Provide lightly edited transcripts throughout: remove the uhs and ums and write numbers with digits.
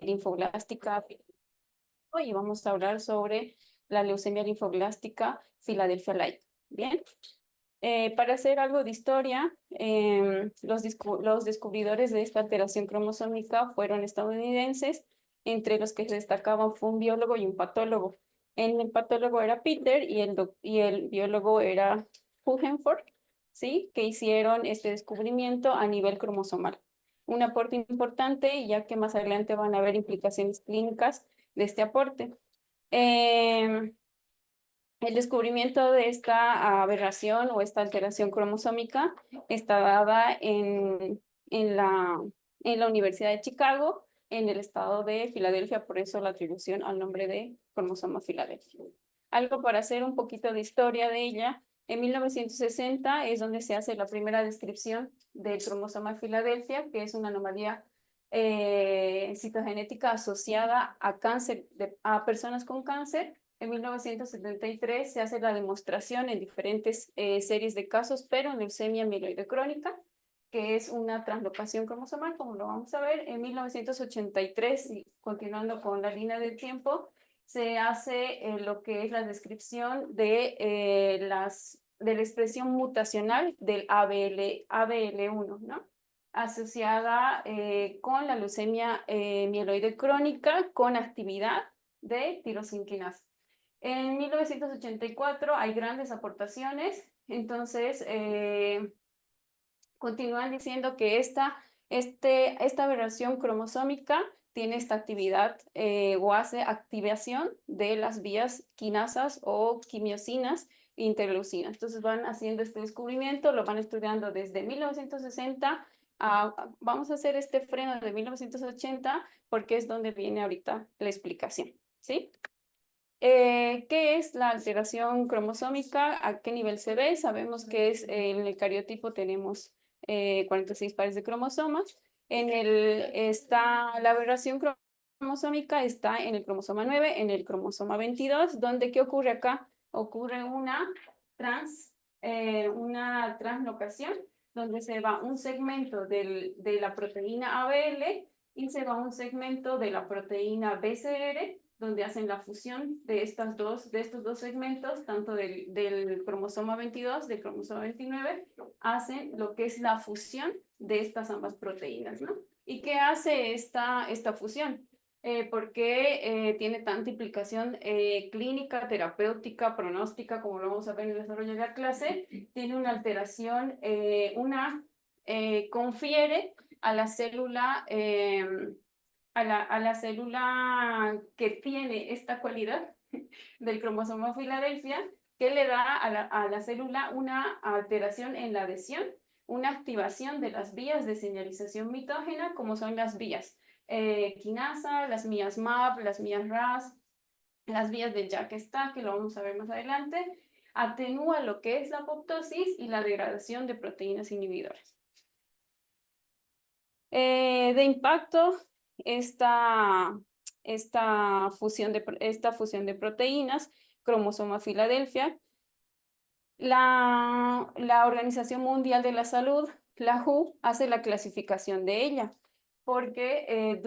linfoblástica y vamos a hablar sobre la leucemia linfoblástica Philadelphia-like. Bien. Para hacer algo de historia, los descubridores de esta alteración cromosómica fueron estadounidenses, entre los que se destacaban fue un biólogo y un patólogo. El patólogo era Peter y el biólogo era Hugenford, ¿sí? Que hicieron este descubrimiento a nivel cromosomal. Un aporte importante, ya que más adelante van a haber implicaciones clínicas de este aporte. El descubrimiento de esta aberración o esta alteración cromosómica está dada en la Universidad de Chicago, en el estado de Filadelfia, por eso la atribución al nombre de cromosoma Filadelfia. Algo para hacer un poquito de historia de ella. En 1960 es donde se hace la primera descripción del cromosoma Filadelfia, que es una anomalía citogenética asociada a cáncer, a personas con cáncer. En 1973 se hace la demostración en diferentes series de casos, pero en leucemia mieloide crónica, que es una translocación cromosomal, como lo vamos a ver. En 1983, y continuando con la línea del tiempo, se hace lo que es la descripción de la expresión mutacional del ABL1, ¿no? Asociada con la leucemia mieloide crónica con actividad de tirosinquinasa. En 1984 hay grandes aportaciones, entonces continúan diciendo que esta aberración cromosómica tiene esta actividad o hace activación de las vías quinasas o quimiosinas e interleucinas. Entonces van haciendo este descubrimiento, lo van estudiando desde 1960 vamos a hacer este freno de 1980 porque es donde viene ahorita la explicación, ¿sí? ¿Qué es la alteración cromosómica? ¿A qué nivel se ve? Sabemos que es en el cariotipo tenemos 46 pares de cromosomas. La aberración cromosómica está en el cromosoma 9, en el cromosoma 22, donde ¿qué ocurre acá? Ocurre una translocación, donde se va un segmento de la proteína ABL y se va un segmento de la proteína BCR, donde hacen la fusión de estos dos segmentos, tanto del cromosoma 22, del cromosoma 29, hacen lo que es la fusión de estas ambas proteínas, ¿no? ¿Y qué hace esta fusión? ¿Por qué tiene tanta implicación clínica, terapéutica, pronóstica, como lo vamos a ver en el desarrollo de la clase? Tiene una alteración, confiere a la célula a la célula que tiene esta cualidad del cromosoma Filadelfia, que le da a la célula una alteración en la adhesión, una activación de las vías de señalización mitógena, como son las vías quinasa, las vías MAP, las vías RAS, las vías de JAK-STAT, que lo vamos a ver más adelante, atenúa lo que es la apoptosis y la degradación de proteínas inhibidoras. De impacto, esta fusión de proteínas, cromosoma Filadelfia, la Organización Mundial de la Salud, la WHO, hace la clasificación de ella, porque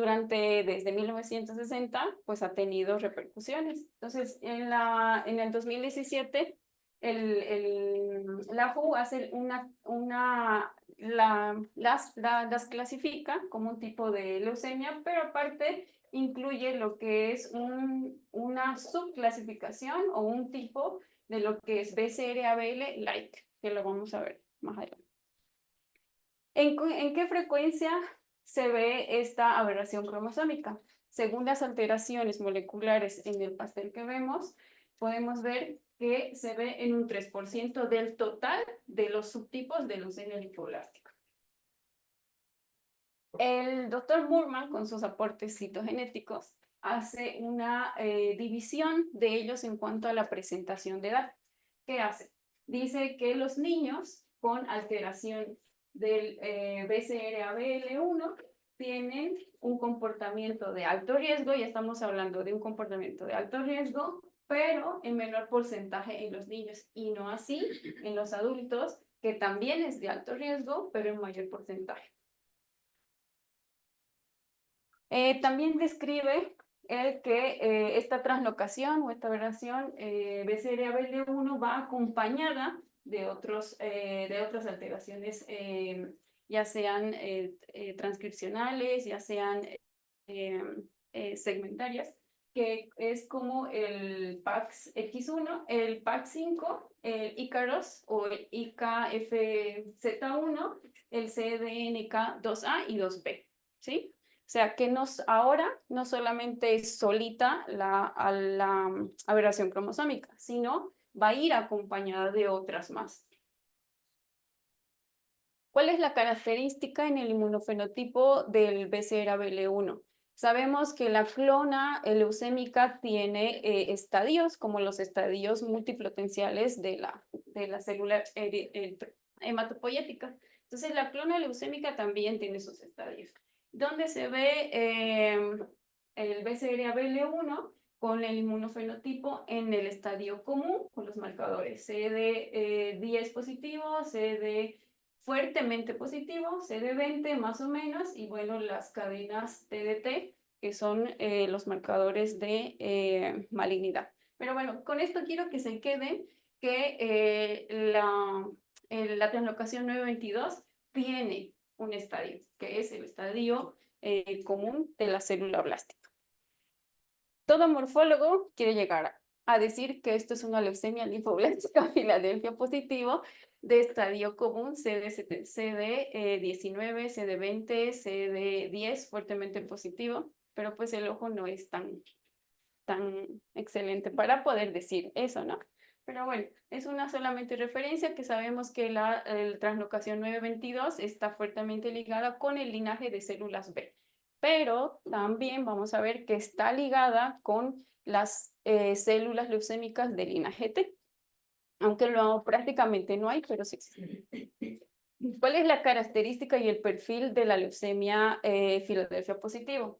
desde 1960, pues ha tenido repercusiones. Entonces, en el 2017, la WHO hace las clasifica como un tipo de leucemia, pero aparte incluye lo que es una subclasificación o un tipo de lo que es BCR-ABL-like, que lo vamos a ver más adelante. ¿En qué frecuencia se ve esta aberración cromosómica? Según las alteraciones moleculares en el pastel que vemos, podemos ver que se ve en un 3% del total de los subtipos de leucemia linfoblástica. El doctor Moorman, con sus aportes citogenéticos, hace una división de ellos en cuanto a la presentación de edad. ¿Qué hace? Dice que los niños con alteración del BCR-ABL1 tienen un comportamiento de alto riesgo, ya estamos hablando de un comportamiento de alto riesgo, pero en menor porcentaje en los niños, y no así en los adultos, que también es de alto riesgo, pero en mayor porcentaje. También describe el que esta translocación o esta aberración BCR-ABL1 va acompañada de otras alteraciones, ya sean transcripcionales, ya sean eh, segmentarias, que es como el PAX-X1, el PAX5, el ICAROS o el IKFZ1, el CDNK2A y 2B, ¿sí? O sea, que ahora no solamente es solita la aberración cromosómica, sino va a ir acompañada de otras más. ¿Cuál es la característica en el inmunofenotipo del BCR-ABL1? Sabemos que la clona leucémica tiene estadios, como los estadios multipotenciales de la célula hematopoyética. Entonces, la clona leucémica también tiene sus estadios. Donde se ve el BCR-ABL1 con el inmunofenotipo en el estadio común, con los marcadores CD10 positivo, CD fuertemente positivo, CD20 más o menos, y bueno, las cadenas TDT, que son los marcadores de malignidad. Pero bueno, con esto quiero que se queden que la translocación 922 tiene un estadio, que es el estadio común de la célula blástica. Todo morfólogo quiere llegar a decir que esto es una leucemia linfoblástica Filadelfia positivo de estadio común CD19, CD20, CD10 fuertemente positivo, pero pues el ojo no es tan excelente para poder decir eso, ¿no? Pero bueno, es una solamente referencia que sabemos que la translocación 922 está fuertemente ligada con el linaje de células B, pero también vamos a ver que está ligada con las células leucémicas del linaje T, aunque prácticamente no hay, pero sí existe. ¿Cuál es la característica y el perfil de la leucemia Filadelfia positivo?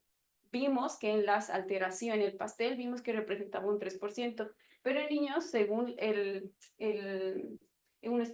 Vimos que en las alteraciones, en el pastel, vimos que representaba un 3%, pero en niños, según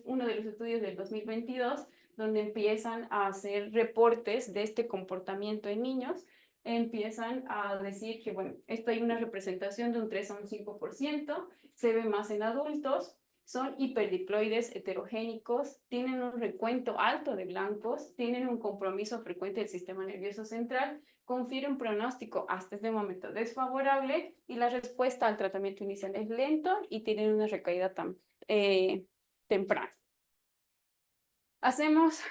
uno de los estudios del 2022, donde empiezan a hacer reportes de este comportamiento en niños, empiezan a decir que, bueno, esto hay una representación de un 3 a un 5%, se ve más en adultos, son hiperdiploides heterogénicos, tienen un recuento alto de blancos, tienen un compromiso frecuente del sistema nervioso central, confiere un pronóstico hasta este momento desfavorable y la respuesta al tratamiento inicial es lento y tienen una recaída temprana. Hacemos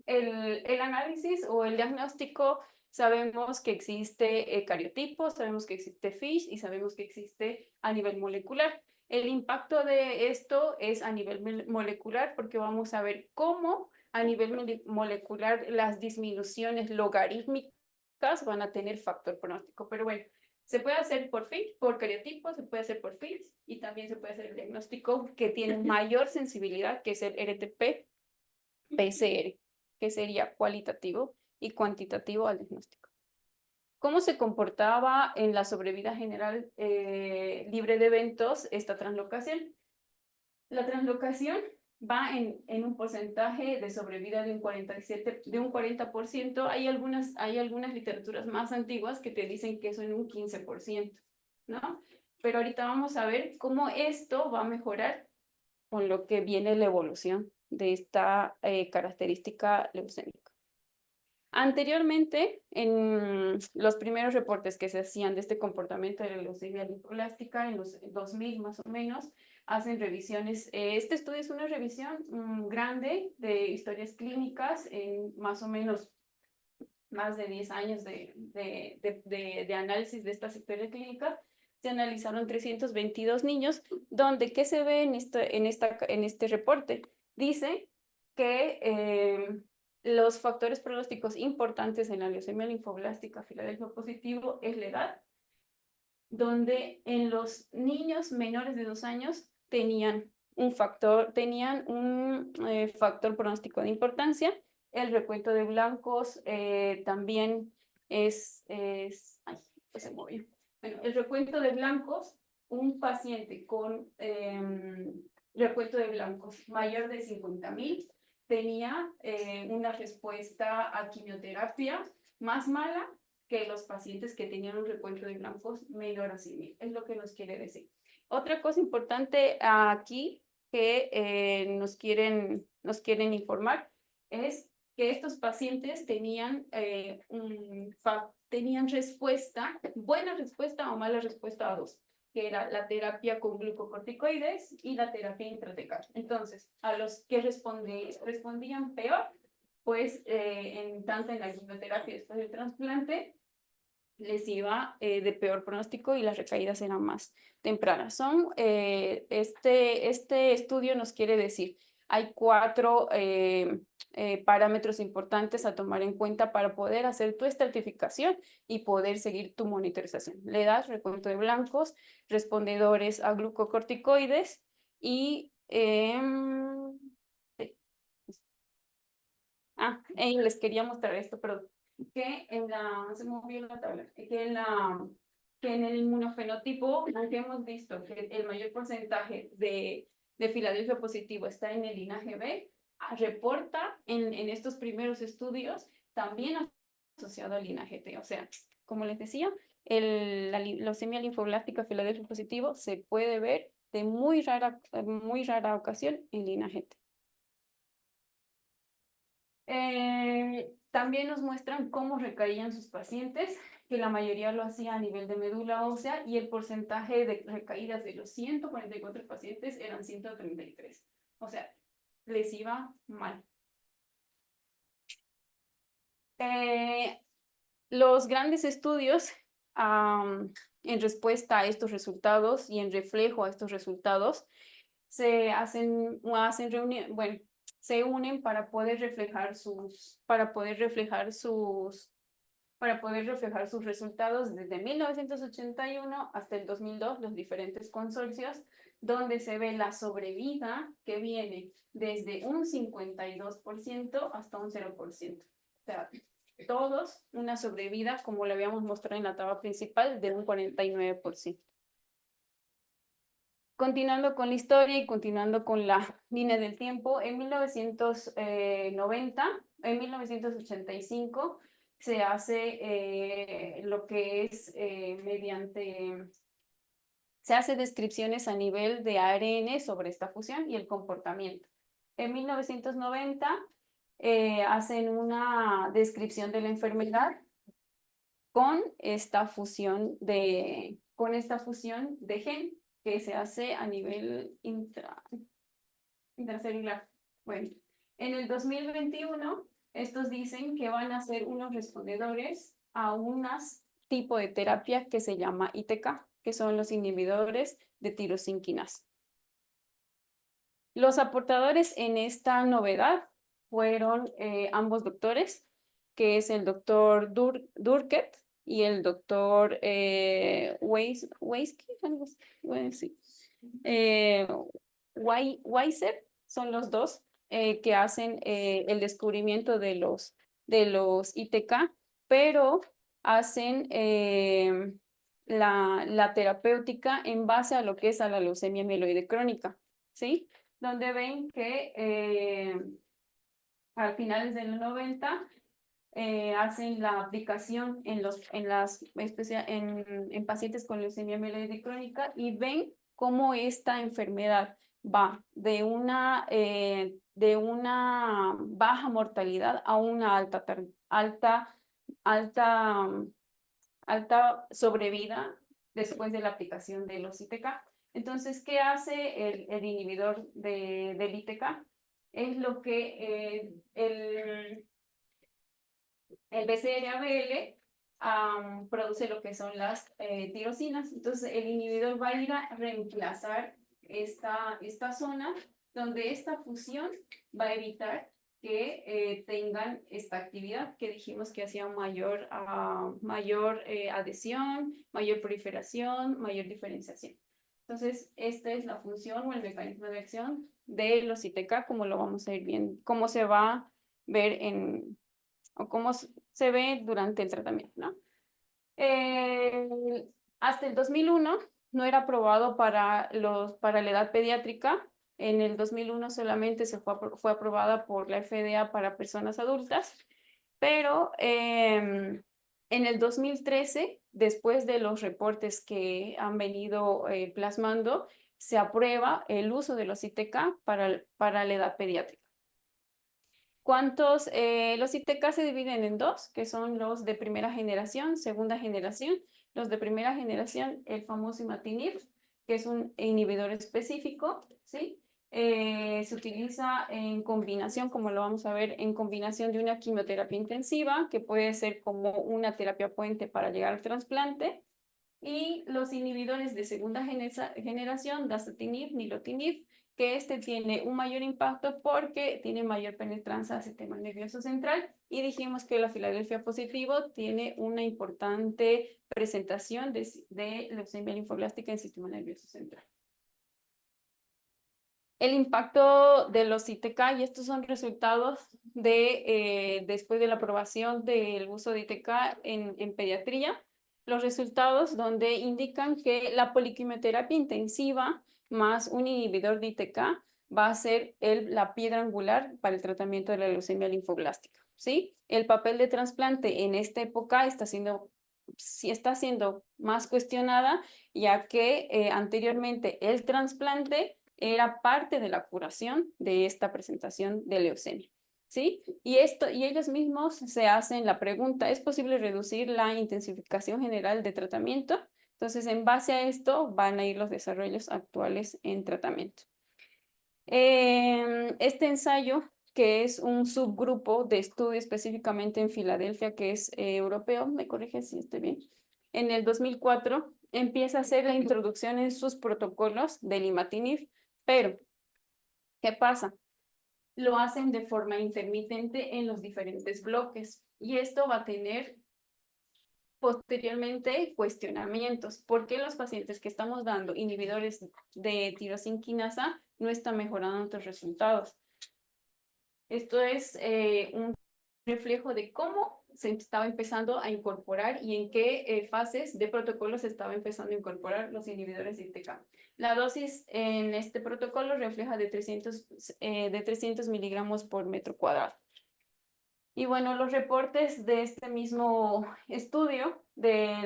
el análisis o el diagnóstico. Sabemos que existe cariotipo, sabemos que existe FISH y sabemos que existe a nivel molecular. El impacto de esto es a nivel molecular porque vamos a ver cómo a nivel molecular las disminuciones logarítmicas van a tener factor pronóstico. Pero bueno, se puede hacer por FISH, por cariotipo, se puede hacer por FISH y también se puede hacer el diagnóstico que tiene mayor sensibilidad, que es el RTP-PCR, que sería cualitativo y cuantitativo al diagnóstico. ¿Cómo se comportaba en la sobrevida general libre de eventos esta translocación? La translocación va en un porcentaje de sobrevida de un 40%. Hay algunas literaturas más antiguas que te dicen que eso en un 15%, ¿no? Pero ahorita vamos a ver cómo esto va a mejorar con lo que viene la evolución de esta característica leucémica. Anteriormente, en los primeros reportes que se hacían de este comportamiento de la leucemia linfoblástica, en los 2000 más o menos, hacen revisiones. Este estudio es una revisión grande de historias clínicas en más o menos más de 10 años de análisis de estas historias clínicas. Se analizaron 322 niños, donde, ¿qué se ve en este reporte? Dice que los factores pronósticos importantes en la leucemia linfoblástica Filadelfia positivo es la edad, donde en los niños menores de 2 años tenían un factor pronóstico de importancia. El recuento de blancos también ay, pues se movió. Bueno, el recuento de blancos, un paciente con recuento de blancos mayor de 50,000 tenía una respuesta a quimioterapia más mala que los pacientes que tenían un recuento de blancos menor a 100.000. Es lo que nos quiere decir. Otra cosa importante aquí que nos quieren informar es que estos pacientes tenían respuesta, buena respuesta o mala respuesta a dos, que era la terapia con glucocorticoides y la terapia intratecal. Entonces, a los que respondían peor, pues tanto en la quimioterapia después del trasplante, les iba de peor pronóstico y las recaídas eran más tempranas. Este estudio nos quiere decir, hay 4 parámetros importantes a tomar en cuenta para poder hacer tu estratificación y poder seguir tu monitorización. La edad, recuento de blancos, respondedores a glucocorticoides y... les quería mostrar esto, pero se movió la tabla, que en el inmunofenotipo, aunque hemos visto que el mayor porcentaje de Filadelfia positivo está en el linaje B, reporta en estos primeros estudios también asociado al linaje T. O sea, como les decía, la leucemia linfoblástica Filadelfia positivo se puede ver de muy rara ocasión en linaje T. También nos muestran cómo recaían sus pacientes, que la mayoría lo hacía a nivel de médula ósea y el porcentaje de recaídas de los 144 pacientes eran 133. O sea, les iba mal. Los grandes estudios en respuesta a estos resultados y en reflejo a estos resultados se unen para poder reflejar sus resultados desde 1981 hasta el 2002, los diferentes consorcios, donde se ve la sobrevida que viene desde un 52% hasta un 0%. O sea, todos una sobrevida, como le habíamos mostrado en la tabla principal, de un 49%. Continuando con la historia y continuando con la línea del tiempo, en 1985 se hace lo que es se hace descripciones a nivel de ARN sobre esta fusión y el comportamiento. En 1990 hacen una descripción de la enfermedad con esta fusión de gen que se hace a nivel intracelular. Bueno, en el 2021, estos dicen que van a ser unos respondedores a un tipo de terapia que se llama ITK, que son los inhibidores de tirosina quinasa. Los aportadores en esta novedad fueron ambos doctores, que es el doctor Durkett y el doctor Weiser, son los dos que hacen el descubrimiento de los ITK, pero hacen la terapéutica en base a lo que es a la leucemia mieloide crónica, ¿sí? Donde ven que al finales de los 90 hacen la aplicación en pacientes con leucemia mieloide crónica y ven cómo esta enfermedad va de una baja mortalidad a una alta sobrevida después de la aplicación de los ITK. Entonces, ¿qué hace el inhibidor del ITK? Es lo que el BCR-ABL produce lo que son las tirosinas. Entonces, el inhibidor va a ir a reemplazar esta zona donde esta fusión va a evitar que tengan esta actividad que dijimos que hacía mayor adhesión, mayor proliferación, mayor diferenciación. Entonces, esta es la función o el mecanismo de acción de los ITK, como lo vamos a ir viendo, cómo se va a ver o cómo se ve durante el tratamiento, ¿no? Hasta el 2001 no era aprobado para la edad pediátrica. En el 2001 solamente fue aprobada por la FDA para personas adultas, pero En el 2013, después de los reportes que han venido plasmando, se aprueba el uso de los ITK para la edad pediátrica. Los ITK se dividen en dos, que son los de primera generación, segunda generación. Los de primera generación, el famoso imatinib, que es un inhibidor específico, ¿sí? Se utiliza en combinación, como lo vamos a ver, en combinación de una quimioterapia intensiva, que puede ser como una terapia puente para llegar al trasplante. Y los inhibidores de segunda generación, dasatinib, nilotinib, que este tiene un mayor impacto porque tiene mayor penetrancia al sistema nervioso central. Y dijimos que la Filadelfia positivo tiene una importante presentación de leucemia linfoblástica en el sistema nervioso central. El impacto de los ITK, y estos son resultados después de la aprobación del uso de ITK en pediatría, los resultados donde indican que la poliquimioterapia intensiva más un inhibidor de ITK va a ser la piedra angular para el tratamiento de la leucemia linfoblástica, ¿sí? El papel de trasplante en esta época está siendo más cuestionada, ya que anteriormente el trasplante era parte de la curación de esta presentación de leucemia, ¿sí? Y ellos mismos se hacen la pregunta, ¿es posible reducir la intensificación general de tratamiento? Entonces, en base a esto van a ir los desarrollos actuales en tratamiento. Este ensayo, que es un subgrupo de estudio específicamente en Filadelfia, que es europeo, me corrige si estoy bien, en el 2004 empieza a hacer la introducción en sus protocolos del imatinib, pero ¿qué pasa? Lo hacen de forma intermitente en los diferentes bloques y esto va a tener posteriormente cuestionamientos. ¿Por qué los pacientes que estamos dando inhibidores de tirosina quinasa no están mejorando nuestros resultados? Esto es un reflejo de cómo se estaba empezando a incorporar y en qué fases de protocolo se estaba empezando a incorporar los inhibidores de ITK. La dosis en este protocolo refleja de 300 miligramos por metro cuadrado. Y bueno, los reportes de este mismo estudio,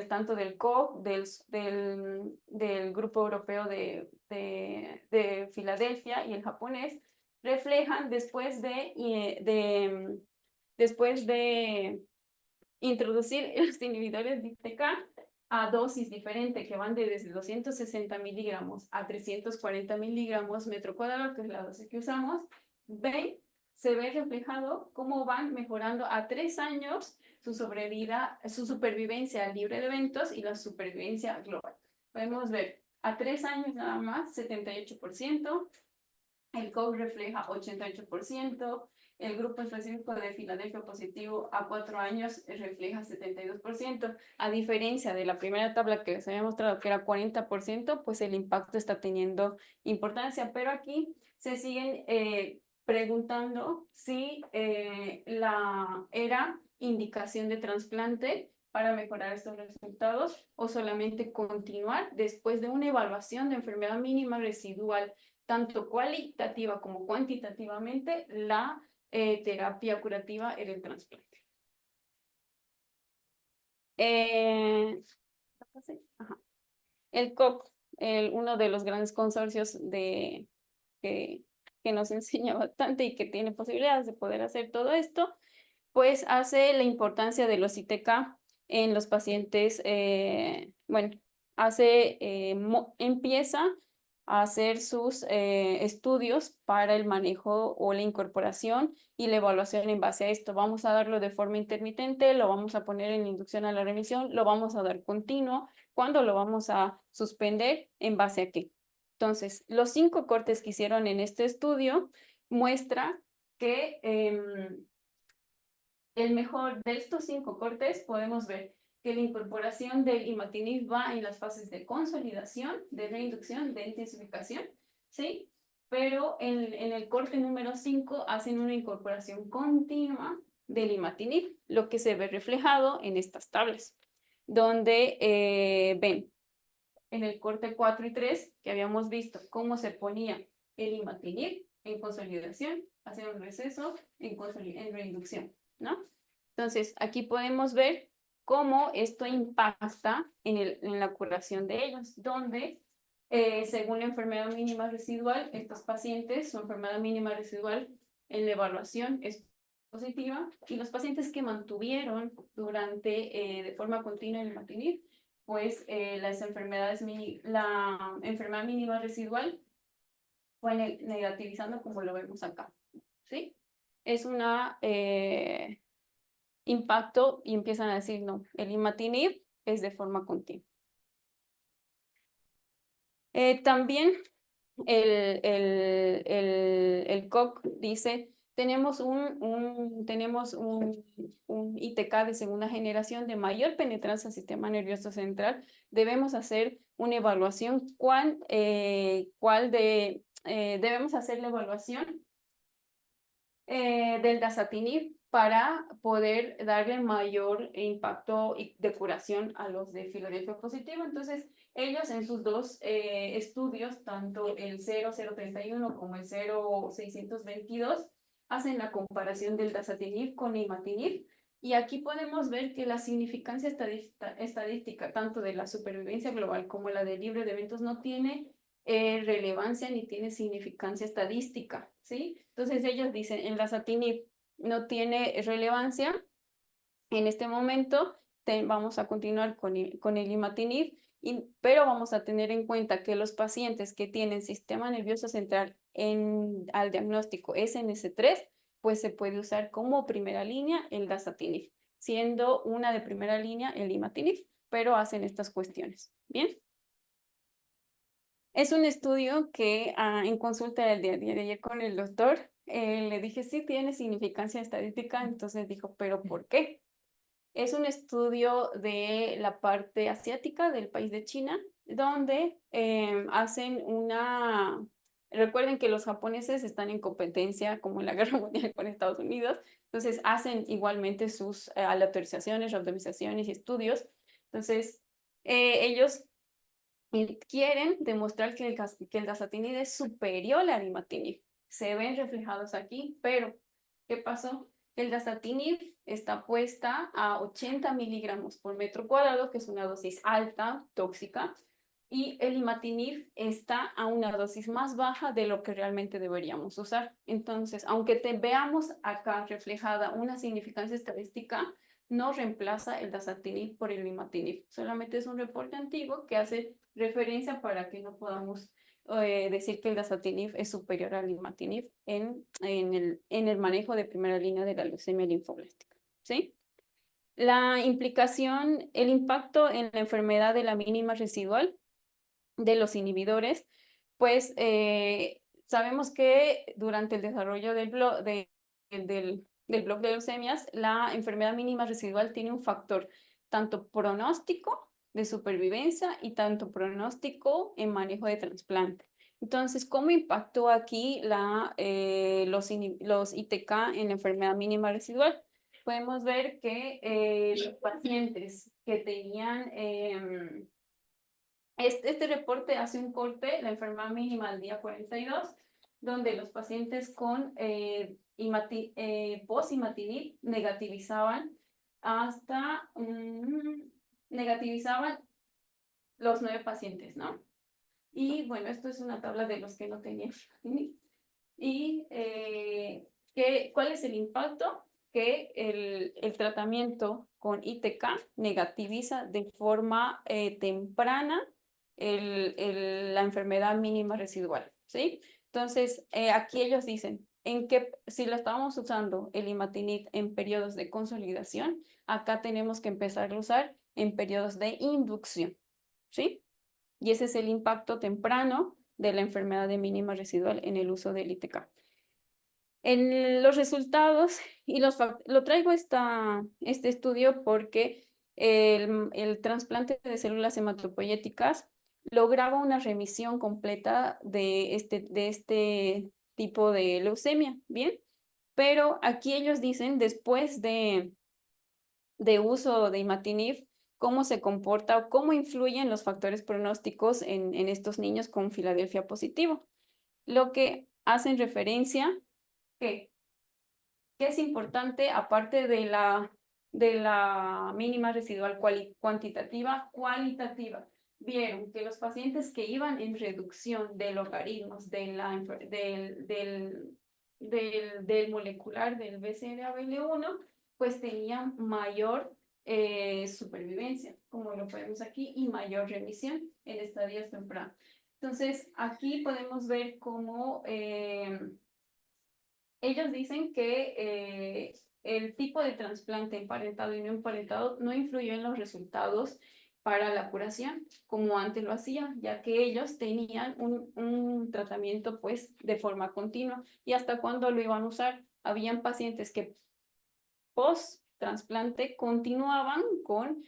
tanto del COG, del Grupo Europeo de Filadelfia y el japonés, reflejan después de introducir los inhibidores de ITK a dosis diferente que van desde 260 miligramos a 340 miligramos metro cuadrado, que es la dosis que usamos, se ve reflejado cómo van mejorando a 3 años su supervivencia libre de eventos y la supervivencia global. Podemos ver a 3 años nada más, 78%, el COG refleja 88%, el grupo específico de Filadelfia positivo a 4 años refleja 72%. A diferencia de la primera tabla que les había mostrado que era 40%, pues el impacto está teniendo importancia. Pero aquí se siguen preguntando si era indicación de trasplante para mejorar estos resultados o solamente continuar después de una evaluación de enfermedad mínima residual tanto cualitativa como cuantitativamente, la terapia curativa en el trasplante. Ajá. El COC, uno de los grandes consorcios que nos enseña bastante y que tiene posibilidades de poder hacer todo esto, pues hace la importancia de los ITK en los pacientes, empieza a hacer sus estudios para el manejo o la incorporación y la evaluación en base a esto. Vamos a darlo de forma intermitente, lo vamos a poner en inducción a la remisión, lo vamos a dar continuo, ¿cuándo lo vamos a suspender? ¿En base a qué? Entonces, los 5 cortes que hicieron en este estudio muestra que el mejor de estos 5 cortes podemos ver que la incorporación del imatinib va en las fases de consolidación, de reinducción, de intensificación, ¿sí? Pero en el corte número 5 hacen una incorporación continua del imatinib, lo que se ve reflejado en estas tablas, donde ven en el corte 4 y 3 que habíamos visto cómo se ponía el imatinib en consolidación, hacia un receso en reinducción, ¿no? Entonces, aquí podemos ver cómo esto impacta en la curación de ellos, donde según la enfermedad mínima residual, estos pacientes, su enfermedad mínima residual en la evaluación es positiva, y los pacientes que mantuvieron de forma continua el imatinib, pues la enfermedad mínima residual fue negativizando como lo vemos acá, ¿sí? Es una impacto y empiezan a decir, no, el imatinib es de forma continua. También el COC dice, tenemos un ITK de segunda generación de mayor penetrancia al sistema nervioso central. Debemos hacer una evaluación. Debemos hacer la evaluación del dasatinib para poder darle mayor impacto de curación a los de Filadelfia positivo. Entonces, ellos en sus dos estudios, tanto el 0031 como el 0622, hacen la comparación del dasatinib con imatinib. Y aquí podemos ver que la significancia estadística, tanto de la supervivencia global como la del libre de eventos, no tiene relevancia ni tiene significancia estadística, ¿sí? Entonces ellos dicen, el dasatinib no tiene relevancia en este momento, vamos a continuar con el imatinib, pero vamos a tener en cuenta que los pacientes que tienen sistema nervioso central al diagnóstico SNS3, pues se puede usar como primera línea el dasatinib, siendo una de primera línea el imatinib, pero hacen estas cuestiones, ¿bien? Es un estudio que en consulta del día de ayer con el doctor, le dije, sí, tiene significancia estadística, entonces dijo, ¿pero por qué? Es un estudio de la parte asiática del país de China, donde hacen recuerden que los japoneses están en competencia como en la guerra mundial con Estados Unidos, entonces hacen igualmente sus aleatorizaciones, randomizaciones y estudios. Entonces, ellos quieren demostrar que el dasatinib es superior al imatinib. Se ven reflejados aquí, pero ¿qué pasó? El dasatinib está puesta a 80 miligramos por metro cuadrado, que es una dosis alta, tóxica, y el imatinib está a una dosis más baja de lo que realmente deberíamos usar. Entonces, aunque veamos acá reflejada una significancia estadística, no reemplaza el dasatinib por el imatinib. Solamente es un reporte antiguo que hace referencia para que no podamos decir que el dasatinib es superior al imatinib en el manejo de primera línea de la leucemia linfoblástica, ¿sí? La implicación, el impacto en la enfermedad de la mínima residual de los inhibidores, pues sabemos que durante el desarrollo del blog de leucemias, la enfermedad mínima residual tiene un factor tanto pronóstico de supervivencia y tanto pronóstico en manejo de trasplante. Entonces, ¿cómo impactó aquí los ITK en la enfermedad mínima residual? Podemos ver que los pacientes que tenían este reporte hace un corte, la enfermedad mínima al día 42, donde los pacientes con post-imatinib negativizaban negativizaban los 9 pacientes, ¿no? Y bueno, esto es una tabla de los que no tenían imatinib. Y ¿cuál es el impacto? Que el tratamiento con ITK negativiza de forma temprana la enfermedad mínima residual, ¿sí? Entonces, aquí ellos dicen, si lo estábamos usando el imatinib en periodos de consolidación, acá tenemos que empezar a usar en periodos de inducción, ¿sí? Y ese es el impacto temprano de la enfermedad de mínima residual en el uso del ITK. En los resultados, lo traigo este estudio porque el trasplante de células hematopoyéticas lograba una remisión completa de este tipo de leucemia, ¿bien? Pero aquí ellos dicen, después de uso de imatinib, cómo se comporta o cómo influyen los factores pronósticos en estos niños con Filadelfia positivo. Lo que hacen referencia que es importante, aparte de de la mínima residual cuantitativa, cualitativa. Vieron que los pacientes que iban en reducción de logaritmos del molecular del BCR-ABL1, pues tenían mayor supervivencia, como lo podemos aquí, y mayor remisión en estadios tempranos. Entonces, aquí podemos ver cómo ellos dicen que el tipo de trasplante emparentado y no emparentado no influyó en los resultados para la curación, como antes lo hacía, ya que ellos tenían un tratamiento pues de forma continua. ¿Y hasta cuándo lo iban a usar? Habían pacientes que post-trasplante continuaban con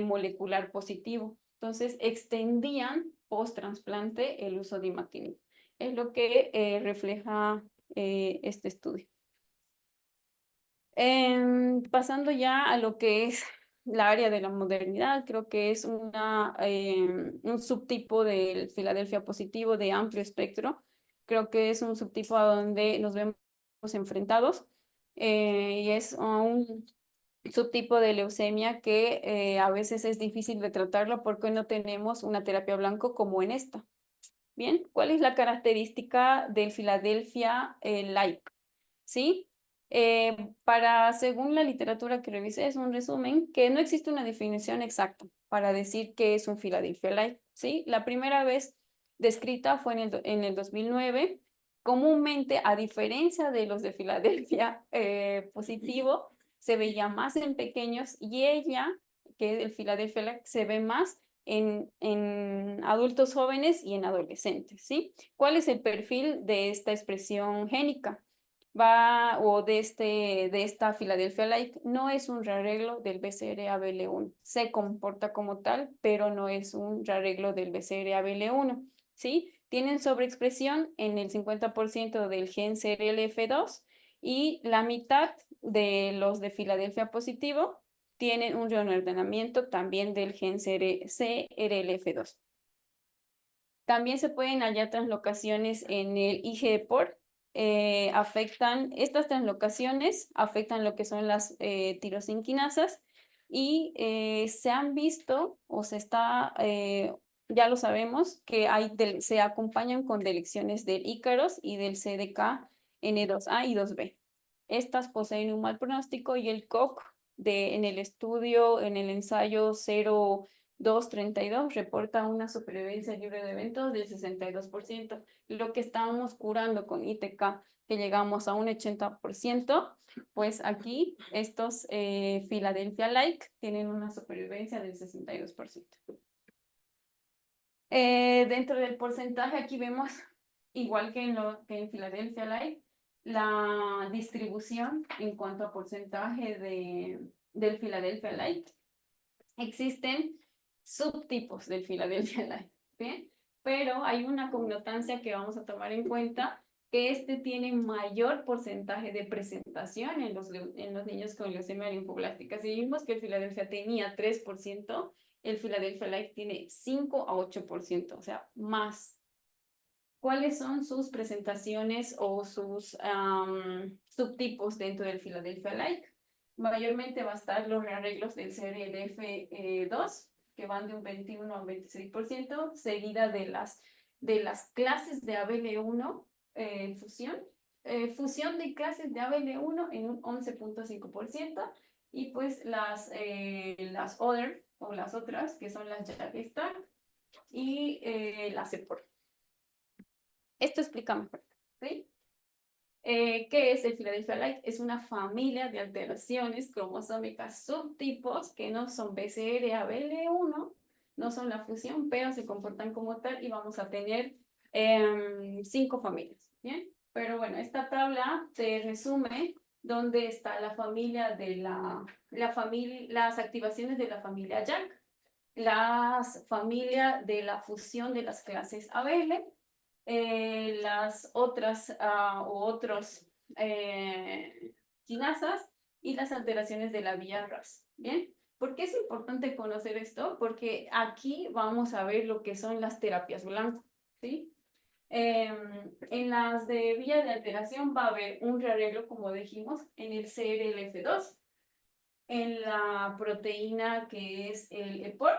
molecular positivo. Entonces, extendían post-trasplante el uso de imatinib. Es lo que refleja este estudio. Pasando ya a lo que es la área de la modernidad, creo que es un subtipo del Filadelfia positivo de amplio espectro. Creo que es un subtipo a donde nos vemos enfrentados y es un subtipo de leucemia que a veces es difícil de tratarlo porque no tenemos una terapia blanco como en esta. Bien, ¿cuál es la característica del Philadelphia like? ¿Sí? Según la literatura que revisé, es un resumen que no existe una definición exacta para decir qué es un Philadelphia like, ¿sí? La primera vez descrita fue en el 2009. Comúnmente, a diferencia de los de Filadelfia positivo, se veía más en pequeños y ella, que es el Philadelphia like, se ve más en adultos jóvenes y en adolescentes, ¿sí? ¿Cuál es el perfil de esta expresión génica? De esta Philadelphia like, no es un rearreglo del BCR-ABL1. Se comporta como tal, pero no es un rearreglo del BCR-ABL1, ¿sí? Tienen sobreexpresión en el 50% del gen CRLF2 y la mitad de los de Filadelfia positivo tienen un reordenamiento también del gen CRLF2. También se pueden hallar translocaciones en el IgE-POR. Estas translocaciones afectan lo que son las tirosinquinasas y se han visto o ya lo sabemos, que se acompañan con delecciones del Ícaros y del CDK N2A y 2B. Estas poseen un mal pronóstico y el COC en el ensayo 0232 reporta una supervivencia libre de eventos del 62%. Lo que estábamos curando con ITK, que llegamos a un 80%, pues aquí estos Philadelphia-like tienen una supervivencia del 62%. Dentro del porcentaje aquí vemos, igual que en Philadelphia-like, la distribución en cuanto a porcentaje del Philadelphia-like. Existen subtipos del Philadelphia Light, ¿bien? Pero hay una connotancia que vamos a tomar en cuenta, que este tiene mayor porcentaje de presentación en los niños con leucemia linfoblástica. Si vimos que el Philadelphia tenía 3%, el Philadelphia Light tiene 5 a 8%, o sea, más. ¿Cuáles son sus presentaciones o sus subtipos dentro del Philadelphia Light? Mayormente va a estar los rearreglos del CRLF2, que van de un 21 a un 26%, seguida de las clases de ABL1 fusión. Fusión de clases de ABL1 en un 11.5%, y pues las other, o las otras, que son las JAK-STAR y la CEPOR. Esto explica mejor, ¿sí? ¿Qué es el Philadelphia Light? Es una familia de alteraciones cromosómicas subtipos que no son BCR-ABL1, no son la fusión, pero se comportan como tal y vamos a tener 5 familias, ¿bien? Pero bueno, esta tabla te resume dónde está la familia las activaciones de la familia JAK, las familias de la fusión de las clases ABL, las otras otros quinasas y las alteraciones de la vía RAS. ¿Bien? ¿Por qué es importante conocer esto? Porque aquí vamos a ver lo que son las terapias blanco, ¿sí? En las de vía de alteración va a haber un rearreglo, como dijimos, en el CRLF2. en la proteína que es el EPOR,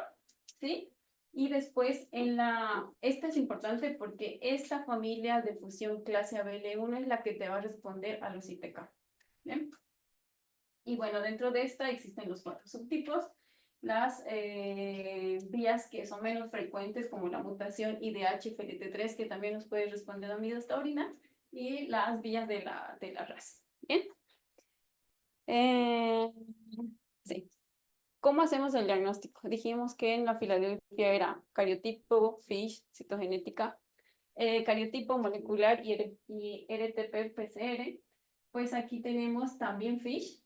¿sí? Y después esta es importante porque esta familia de fusión clase ABL1 es la que te va a responder a los ITK, ¿bien? Y bueno, dentro de esta existen los 4 subtipos, las vías que son menos frecuentes como la mutación IDH-FLT3 que también nos puede responder a amidas taurinas y las vías de la RAS, ¿bien? Sí. ¿Cómo hacemos el diagnóstico? Dijimos que en la Filadelfia era cariotipo, FISH, citogenética, cariotipo molecular y RTP-PCR. Pues aquí tenemos también FISH.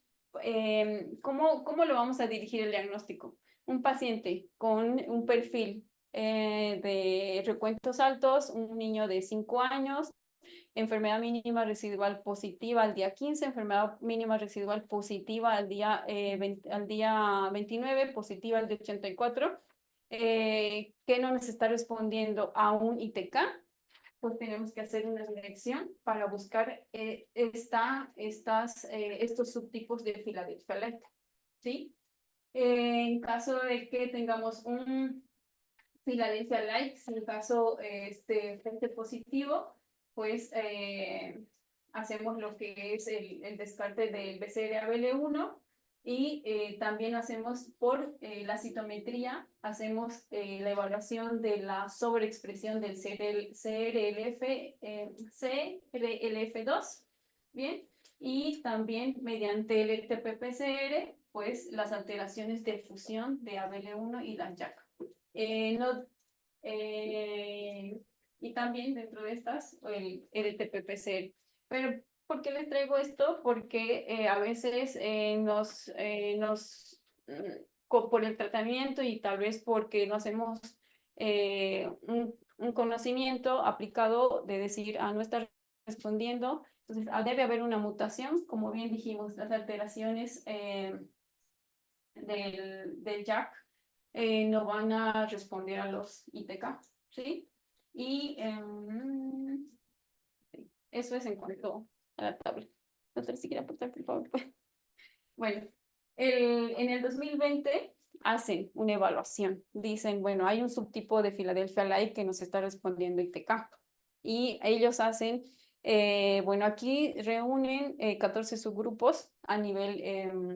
¿Cómo lo vamos a dirigir el diagnóstico? Un paciente con un perfil de recuentos altos, un niño de 5 años, enfermedad mínima residual positiva al día 15, enfermedad mínima residual positiva al día 29, positiva al día 84, que no nos está respondiendo a un ITK, pues tenemos que hacer una dirección para buscar estos subtipos de Philadelphia Light, ¿sí? En caso de que tengamos un Philadelphia Light, en caso frente positivo, pues hacemos lo que es el descarte del BCR-ABL1 y también hacemos por la citometría, hacemos la evaluación de la sobreexpresión del CRLF2, ¿bien? Y también mediante el RT-PCR, pues las alteraciones de fusión de ABL1 y la JAK. No, y también dentro de estas, el RT-PCR. Pero, ¿por qué les traigo esto? Porque a veces por el tratamiento y tal vez porque no hacemos un conocimiento aplicado de decir, no está respondiendo. Entonces, debe haber una mutación, como bien dijimos, las alteraciones del JAK no van a responder a los ITK, ¿sí? Y eso es en cuanto a la tabla. Doctor, si quiere aportar, por favor. Bueno, en el 2020 hacen una evaluación. Dicen, bueno, hay un subtipo de Philadelphia Light que nos está respondiendo ITK. Y ellos hacen, bueno, aquí reúnen 14 subgrupos a nivel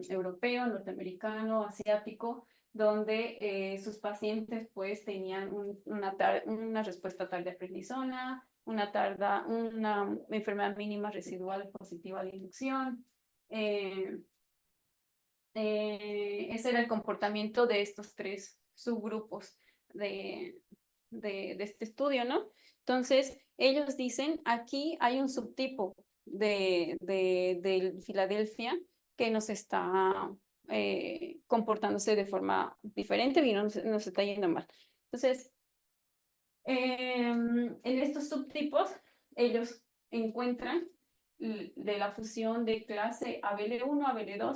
europeo, norteamericano, asiático, donde sus pacientes pues tenían una respuesta tarde a prednisona, una enfermedad mínima residual positiva de inducción. Ese era el comportamiento de estos 3 subgrupos de este estudio, ¿no? Entonces, ellos dicen, aquí hay un subtipo del Filadelfia que nos está comportándose de forma diferente y nos está yendo mal. Entonces, en estos subtipos, ellos encuentran de la fusión de clase ABL1, ABL2,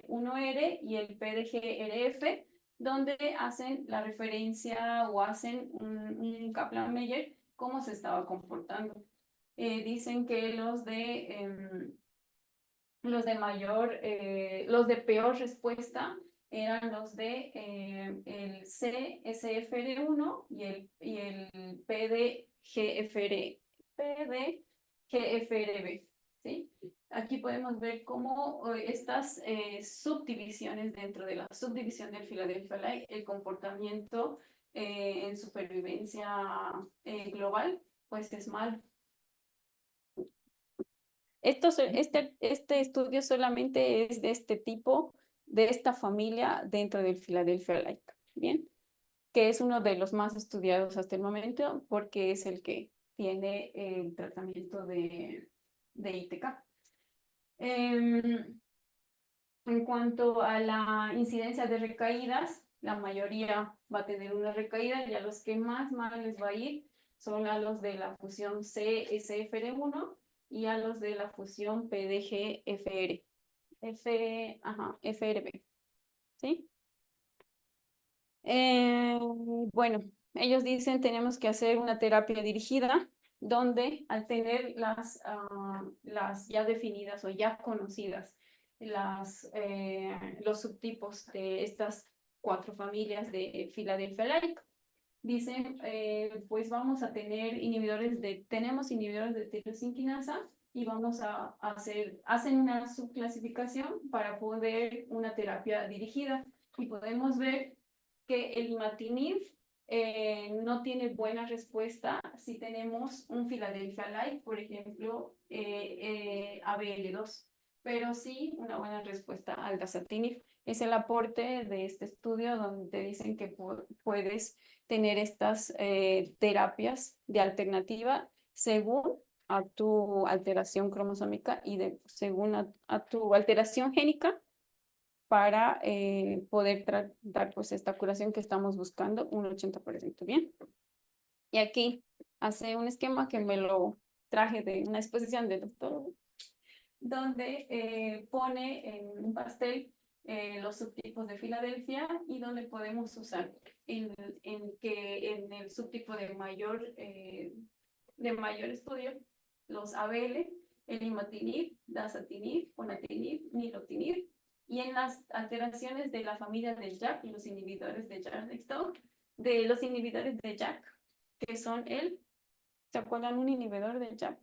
CSF1R y el PDGRF, donde hacen la referencia o hacen un Kaplan-Meier cómo se estaba comportando. Dicen que los de peor respuesta eran los de el CSFR1 y el PDGFRB, ¿sí? Aquí podemos ver cómo estas subdivisiones dentro de la subdivisión del Philadelphia Light, el comportamiento en supervivencia global, pues es malo. Este estudio solamente es de este tipo, de esta familia dentro del Philadelphia Light, ¿bien? Que es uno de los más estudiados hasta el momento porque es el que tiene el tratamiento de ITK. En cuanto a la incidencia de recaídas, la mayoría va a tener una recaída y a los que más mal les va a ir son a los de la fusión CSFR1 y a los de la fusión PDGFR, FRB, ¿sí? Bueno, ellos dicen tenemos que hacer una terapia dirigida donde al tener las ya definidas o ya conocidas los subtipos de estas 4 familias de Philadelphia Like. Dicen, pues vamos a tener tenemos inhibidores de tirosinquinasa y vamos a hacen una subclasificación para poder una terapia dirigida. Y podemos ver que el imatinib no tiene buena respuesta si tenemos un Philadelphia-like, por ejemplo, ABL2, pero sí una buena respuesta al dasatinib. Es el aporte de este estudio donde te dicen que puedes tener estas terapias de alternativa según a tu alteración cromosómica y según a tu alteración génica para poder dar pues esta curación que estamos buscando, un 80% bien. Y aquí hace un esquema que me lo traje de una exposición del doctor, donde pone en un pastel los subtipos de Filadelfia y donde podemos usar en el subtipo de mayor estudio, los ABL, el imatinib, dasatinib, ponatinib, nilotinib, y en las alteraciones de la familia del JAK y los inhibidores de JAK-Nextol, de los inhibidores de JAK, que son ¿se acuerdan un inhibidor del JAK?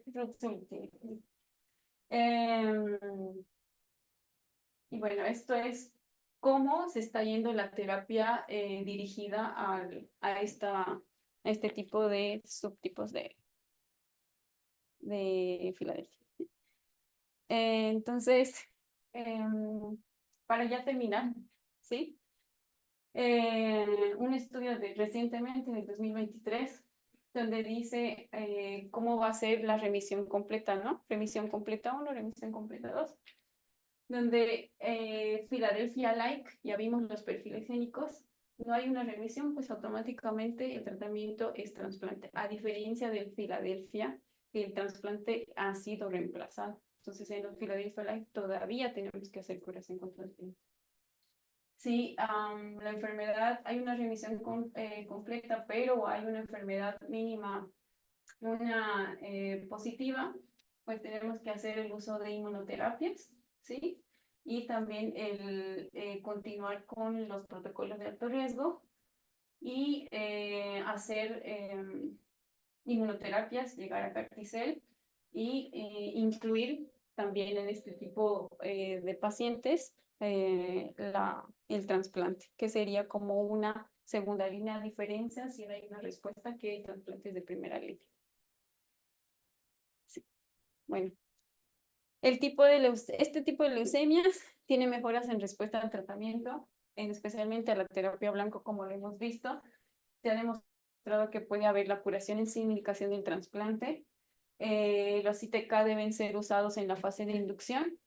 Ruxolitinib. Y bueno, esto es cómo se está yendo la terapia dirigida a este tipo de subtipos de Filadelfia. Entonces, para ya terminar, ¿sí? Un estudio recientemente, del 2023, donde dice cómo va a ser la remisión completa, ¿no? Remisión completa 1, remisión completa 2, donde Philadelphia Like, ya vimos los perfiles génicos, no hay una remisión, pues automáticamente el tratamiento es trasplante, a diferencia del Philadelphia, que el trasplante ha sido reemplazado. Entonces, en los Philadelphia Like todavía tenemos que hacer curación con trasplante. Sí, la enfermedad, hay una remisión completa, pero hay una enfermedad mínima, una positiva, pues tenemos que hacer el uso de inmunoterapias, ¿sí? Y también el continuar con los protocolos de alto riesgo y hacer inmunoterapias, llegar a Carticel y incluir también en este tipo de pacientes el trasplante, que sería como una segunda línea de diferencia si hay una respuesta que hay trasplantes de primera línea. Sí. Bueno, este tipo de leucemias tiene mejoras en respuesta al tratamiento, especialmente a la terapia blanco, como lo hemos visto. Se ha demostrado que puede haber la curación sin indicación del trasplante. Los ITK deben ser usados en la fase de inducción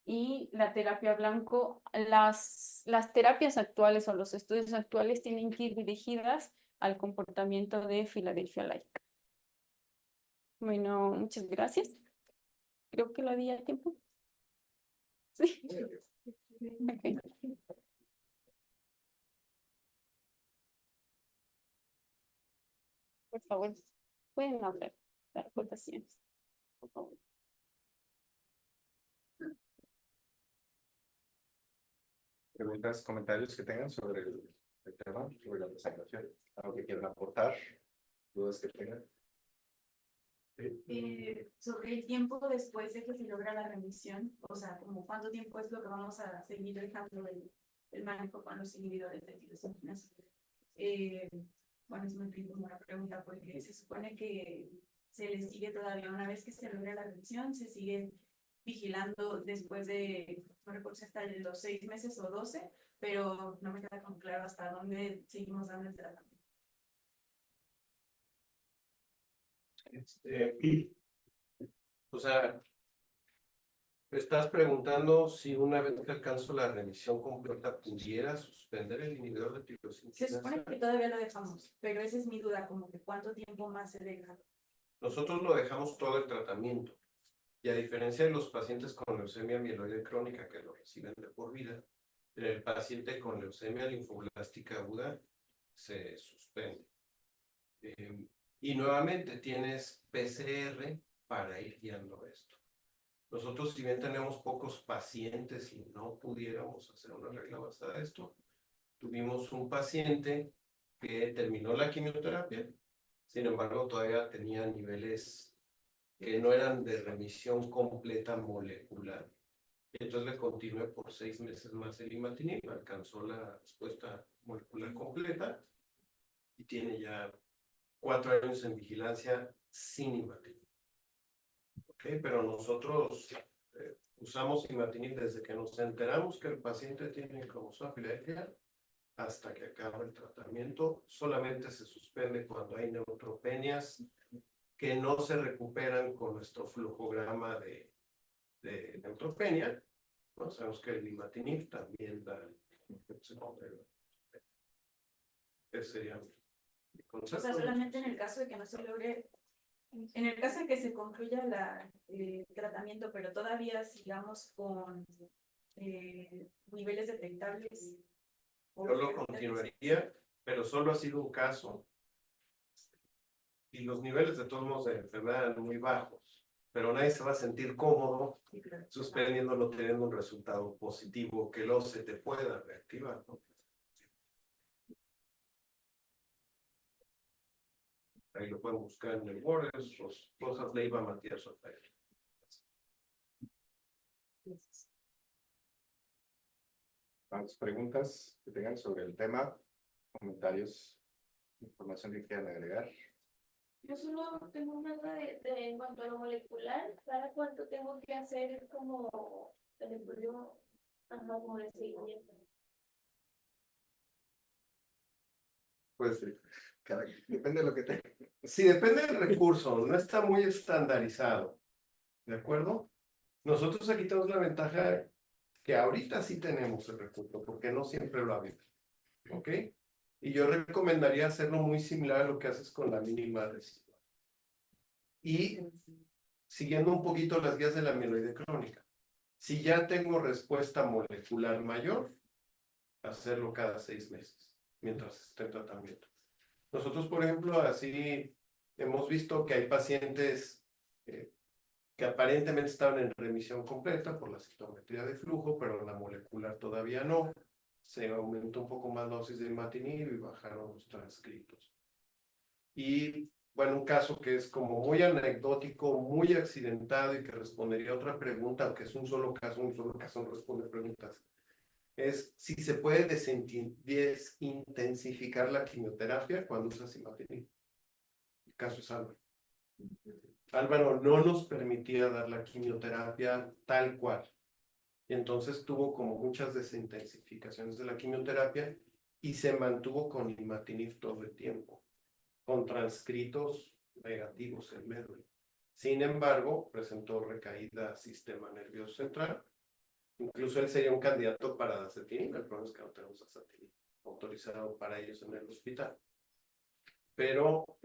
y la terapia blanco, las terapias actuales o los estudios actuales tienen que ir dirigidas al comportamiento de Philadelphia Like. Bueno, muchas gracias. Creo que lo di a tiempo. Sí. Okay. Por favor, pueden hablar las votaciones. Por favor. Preguntas, comentarios que tengan sobre el tema, sobre la presentación, algo que quieran aportar, dudas que tengan. Sobre el tiempo después de que se logra la remisión, o sea, como cuánto tiempo es lo que vamos a seguir dejando el manejo con los inhibidores de tirosinquinasa. Bueno, es muy una pregunta porque se supone que se les sigue todavía, una vez que se logra la remisión, se sigue vigilando después de, no recuerdo si hasta los 6 meses o 12, pero no me queda como claro hasta dónde seguimos dando el tratamiento. O sea, estás preguntando si una vez que alcanzo la remisión completa pudiera suspender el inhibidor de Se tirosinquinasa. supone que todavía lo dejamos, pero esa es mi duda, como que cuánto tiempo más se deja. Nosotros lo dejamos todo el tratamiento. Y a diferencia de los pacientes con leucemia mieloide crónica que lo reciben de por vida, el paciente con leucemia linfoblástica aguda se suspende. Y nuevamente tienes PCR para ir guiando esto. Nosotros, si bien tenemos pocos pacientes y no pudiéramos hacer una regla basada en esto, tuvimos un paciente que terminó la quimioterapia, sin embargo, todavía tenía niveles que no eran de remisión completa molecular. Entonces le continué por 6 meses más el imatinib, alcanzó la respuesta molecular completa y tiene ya 4 años en vigilancia sin imatinib. ¿Okay? Pero nosotros usamos imatinib desde que nos enteramos que el paciente tiene cromosoma Filadelfia hasta que acaba el tratamiento. Solamente se suspende cuando hay neutropenias que no se recuperan con nuestro flujograma de neutropenia. ¿No? Sabemos que el imatinib también da efectos secundarios. Ese sería mi O concepto. sea, solamente en el caso de que no se logre, en el caso de que se concluya el tratamiento, pero todavía sigamos con niveles detectables. Yo lo continuaría, pero solo ha sido un caso y los niveles de todos modos de enfermedad eran muy bajos, pero nadie se va a sentir cómodo Sí, claro. suspendiéndolo teniendo un resultado positivo que luego se te pueda reactivar, ¿no? Ahí lo pueden buscar en el Word, es Rosas Leiva Matías Rafael. ¿Más preguntas que tengan sobre el tema? ¿Comentarios? ¿Información que quieran agregar? Yo solo tengo una duda en cuanto a lo molecular. ¿Cada cuánto tengo que hacer como el estudio, como de seguimiento? Pues depende de lo que tengan. Sí, depende del recurso, no está muy estandarizado, ¿de acuerdo? Nosotros aquí tenemos la ventaja que ahorita sí tenemos el recurso, porque no siempre lo ha habido, ¿ok? Y yo recomendaría hacerlo muy similar a lo que haces con la mínima residual. Y siguiendo un poquito las guías de la amiloide crónica. Si ya tengo respuesta molecular mayor, hacerlo cada 6 meses, mientras esté en tratamiento. Nosotros, por ejemplo, así hemos visto que hay pacientes que aparentemente estaban en remisión completa por la citometría de flujo, pero la molecular todavía no. Se aumentó un poco más la dosis de imatinib y bajaron los transcritos. Y bueno, un caso que es como muy anecdótico, muy accidentado y que respondería a otra pregunta, aunque es un solo caso no responde preguntas, es si se puede desintensificar la quimioterapia cuando usas imatinib. El caso es Álvaro. Álvaro no nos permitía dar la quimioterapia tal cual. Y entonces tuvo como muchas desintensificaciones de la quimioterapia y se mantuvo con imatinib todo el tiempo, con transcritos negativos en médula. Sin embargo, presentó recaída sistema nervioso central. Incluso él sería un candidato para dasatinib. El problema es que no tenemos dasatinib autorizado para ellos en el hospital. Pero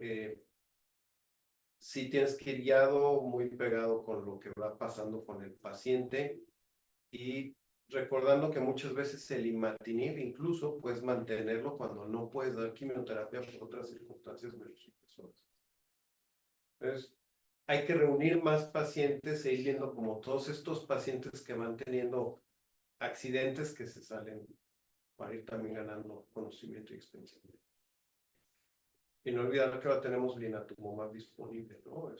sí tienes que ir guiado, muy pegado con lo que va pasando con el paciente y recordando que muchas veces el imatinib incluso puedes mantenerlo cuando no puedes dar quimioterapia por otras circunstancias melosupresoras. Entonces, hay que reunir más pacientes e ir viendo como todos estos pacientes que van teniendo accidentes que se salen para ir también ganando conocimiento y experiencia. Y no olvidar que ahora tenemos blinatumomab disponible, ¿no?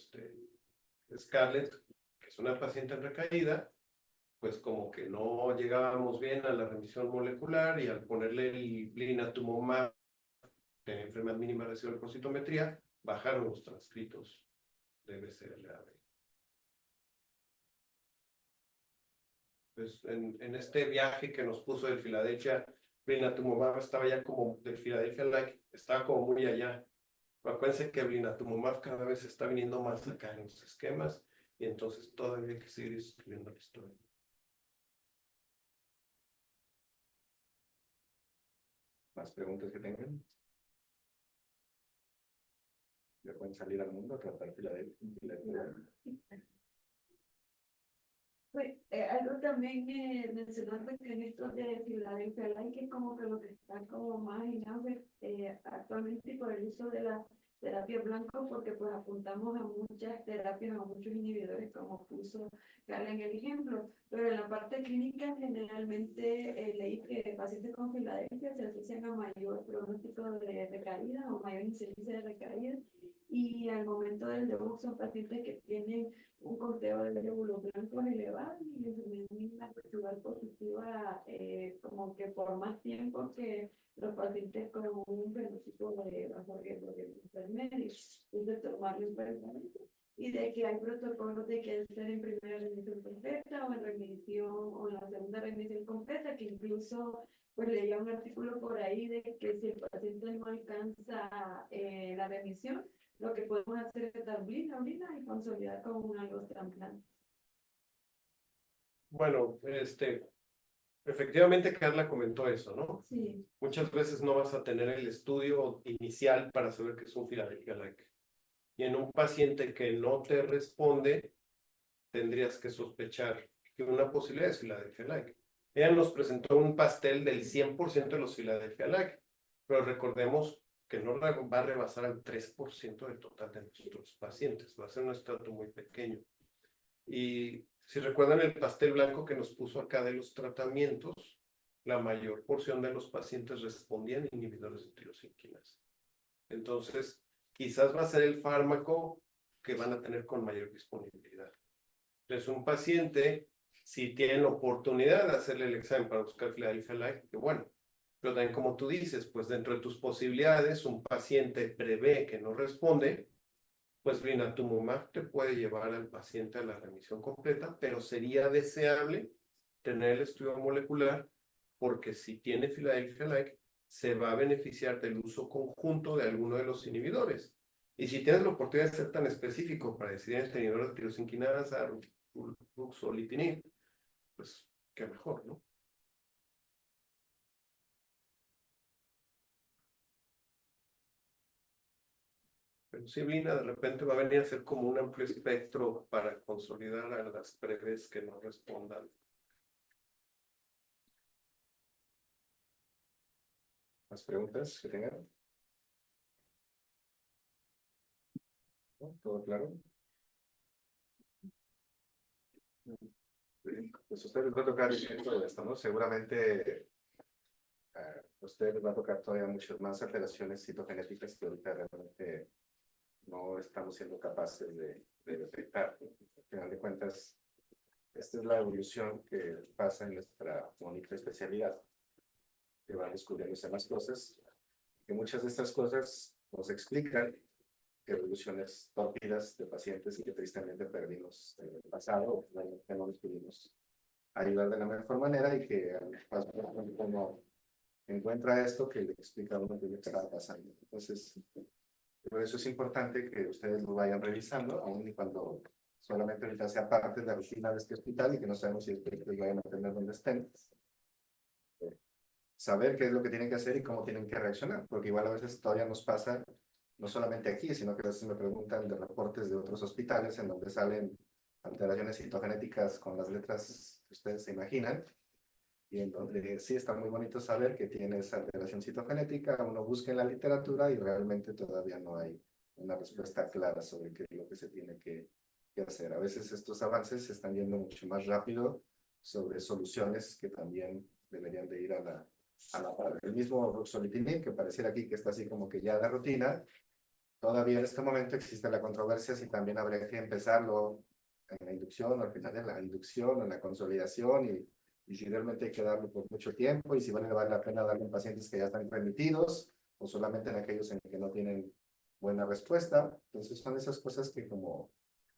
Scarlett, que es una paciente en recaída, pues como que no llegábamos bien a la remisión molecular y al ponerle el blinatumomab de enfermedad mínima residual por citometría, bajaron los transcritos de BCLA. Pues en este viaje que nos puso del Filadelfia, blinatumomab estaba ya como del Filadelfia Like, estaba como muy allá. Acuérdense que blinatumomab cada vez está viniendo más acá en los esquemas y entonces todavía hay que seguir escribiendo la historia. ¿Más preguntas que tengan? ¿Ya pueden salir al mundo a tratar Filadelfia? Pues, algo también mencionaste que en esto de Filadelfia, que como que lo que está como más en auge actualmente por el uso de la terapia blanco porque pues apuntamos a muchas terapias, a muchos inhibidores como puso Carla en el ejemplo, pero en la parte clínica generalmente leí que pacientes con Filadelfia se asocian a mayor pronóstico de recaída o mayor incidencia de recaída y al momento del debut son pacientes que tienen un conteo de glóbulos blancos elevado y una residual positiva como que por más tiempo que los pacientes con un fenótipo de bajo riesgo de intermedio, es de tomarlo en permanente y de que hay protocolos de que hacer en primera remisión completa o en remisión o en la segunda remisión completa, que incluso pues leía un artículo por ahí de que si el paciente no alcanza la remisión, lo que podemos hacer es dar orina y consolidar con un algotrasplante. Bueno, efectivamente Carla comentó eso, ¿no? Sí. Muchas veces no vas a tener el estudio inicial para saber que es un Philadelphia-like. Y en un paciente que no te responde, tendrías que sospechar que una posibilidad es Philadelphia-like. Ella nos presentó un pastel del 100% de los Philadelphia-like, pero recordemos que no va a rebasar al 3% del total de nuestros pacientes, va a ser un estrato muy pequeño. Y si recuerdan el pastel blanco que nos puso acá de los tratamientos, la mayor porción de los pacientes respondían inhibidores de tirosinquinasa. Entonces, quizás va a ser el fármaco que van a tener con mayor disponibilidad. Entonces, un paciente, si tienen oportunidad de hacerle el examen para buscar Philadelphia-like, que bueno, pero también como tú dices, pues dentro de tus posibilidades, un paciente prevé que no responde, pues blinatumomab te puede llevar al paciente a la remisión completa, pero sería deseable tener el estudio molecular porque si tiene Philadelphia-like, se va a beneficiar del uso conjunto de alguno de los inhibidores. Y si tienes la oportunidad de ser tan específico para decidir entre inhibidores de tirosinquinasa, ruxolitinib, pues qué mejor, ¿no? Pero sí, Blina, de repente va a venir a ser como un amplio espectro para consolidar a las breves que no respondan. ¿Más preguntas que tengan? ¿No? ¿Todo claro? Pues a ustedes les va a tocar todo esto, ¿no? Seguramente a ustedes les va a tocar todavía muchas más alteraciones citogenéticas que ahorita realmente no estamos siendo capaces de detectar. Al final de cuentas, esta es la evolución que pasa en nuestra bonita especialidad, que va descubriéndose más cosas, que muchas de estas cosas nos explican evoluciones torpidas de pacientes que tristemente perdimos en el pasado, que no les pudimos ayudar de la mejor manera y que al paso como encuentra esto que le explica a uno qué está pasando. Entonces, por eso es importante que ustedes lo vayan revisando, aun y cuando solamente ahorita sea parte de la rutina de este hospital y que no sabemos si los vayan a tener donde estén. Saber qué es lo que tienen que hacer y cómo tienen que reaccionar, porque igual a veces todavía nos pasa, no solamente aquí, sino que a veces me preguntan de reportes de otros hospitales en donde salen alteraciones citogenéticas con las letras que ustedes se imaginan, y en donde sí está muy bonito saber que tiene esa alteración citogenética, uno busca en la literatura y realmente todavía no hay una respuesta clara sobre qué es lo que se tiene que hacer. A veces estos avances se están yendo mucho más rápido sobre soluciones que también deberían de ir a la par. El mismo ruxolitinib, que pareciera aquí que está así como que ya de rutina, todavía en este momento existe la controversia si también habría que empezarlo en la inducción, o al final de la inducción, o en la consolidación, y si realmente hay que darlo por mucho tiempo, y si vale la pena darlo en pacientes que ya están remitidos, o solamente en aquellos en que no tienen buena respuesta. Entonces son esas cosas que como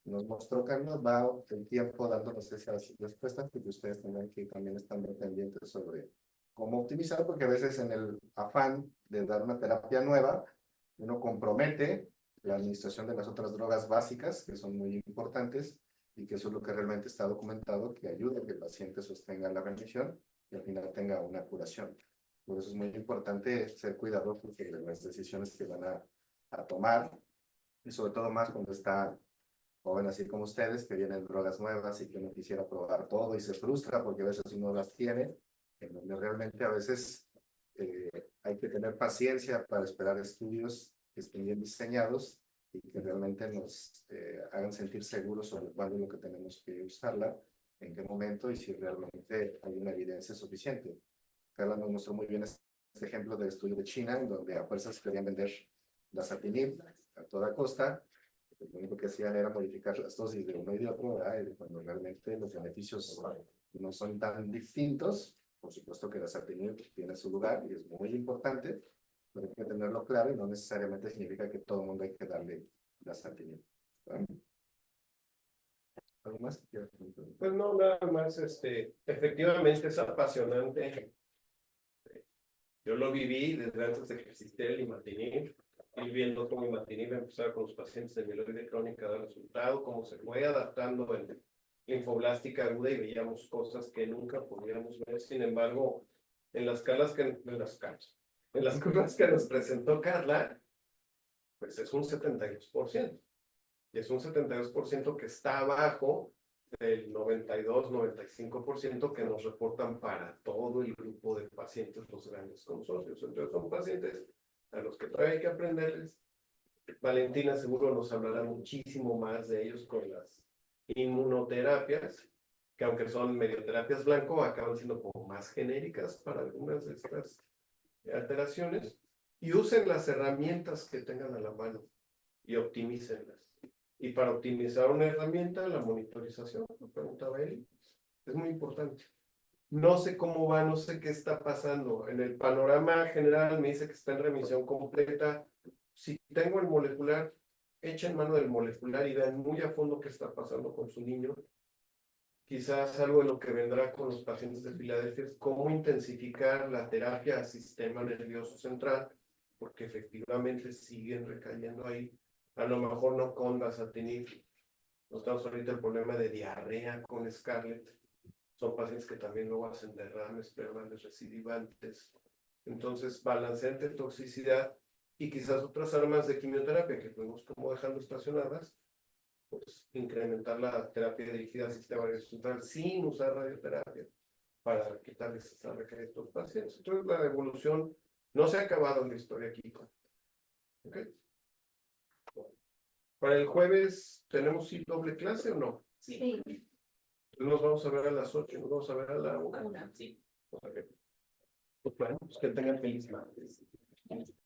nos mostró Carlos, va el tiempo dándonos esas respuestas, porque ustedes tendrán que también estar pendientes sobre cómo optimizar, porque a veces en el afán de dar una terapia nueva, uno compromete la administración de las otras drogas básicas, que son muy importantes, y que eso es lo que realmente está documentado, que ayuda a que el paciente sostenga la remisión y al final tenga una curación. Por eso es muy importante ser cuidadosos de las decisiones que van a tomar, y sobre todo más cuando está joven así como ustedes, que vienen drogas nuevas y que uno quisiera probar todo y se frustra porque a veces uno las tiene, en donde realmente a veces hay que tener paciencia para esperar estudios que estén bien diseñados y que realmente nos hagan sentir seguros sobre cuándo es lo que tenemos que usarla, en qué momento y si realmente hay una evidencia suficiente. Carla nos mostró muy bien este ejemplo del estudio de China, en donde a fuerzas querían vender dasatinib a toda costa. Lo único que hacían era modificar las dosis de uno y de otro, ¿verdad? Y cuando realmente los beneficios no son tan distintos. Por supuesto que dasatinib tiene su lugar y es muy importante, pero hay que tenerlo claro y no necesariamente significa que todo el mundo hay que darle dasatinib. ¿Algo más? Pues no, nada más, efectivamente es apasionante. Yo lo viví desde antes de que existiera el imatinib, y viendo cómo imatinib empezaba con los pacientes de mieloide crónica de resultado, cómo se fue adaptando en linfoblástica aguda y veíamos cosas que nunca podíamos ver. Sin embargo, en las curvas que nos presentó Carla, pues es un 72%. Y es un 72% que está abajo del 92-95% que nos reportan para todo el grupo de pacientes, los grandes consorcios. Entonces son pacientes a los que todavía hay que aprenderles. Valentina seguro nos hablará muchísimo más de ellos con las inmunoterapias, que aunque son medioterapias blanco, acaban siendo como más genéricas para algunas de estas alteraciones. Y usen las herramientas que tengan a la mano y optimícenlas. Y para optimizar una herramienta, la monitorización, lo preguntaba él, es muy importante. No sé cómo va, no sé qué está pasando. En el panorama general me dice que está en remisión completa. Si tengo el molecular, echen mano del molecular y vean muy a fondo qué está pasando con su niño. Quizás algo de lo que vendrá con los pacientes de Filadelfia es cómo intensificar la terapia al sistema nervioso central, porque efectivamente siguen recayendo ahí. A lo mejor no con dasatinib. Notamos ahorita el problema de diarrea con Scarlett. Son pacientes que también luego hacen derrames permanentes recidivantes. Entonces, balance entre toxicidad y quizás otras armas de quimioterapia que podemos como dejando estacionadas, pues incrementar la terapia dirigida al sistema nervioso central sin usar radioterapia para quitarles esa recaída a estos pacientes. Entonces, la evolución no se ha acabado en la historia aquí. ¿Ok? Para el jueves, ¿tenemos sí doble clase o no? Sí. Nos vamos a ver a las 8, nos vamos a ver a la 1. Sí. Okay. Pues bueno, pues que tengan feliz martes.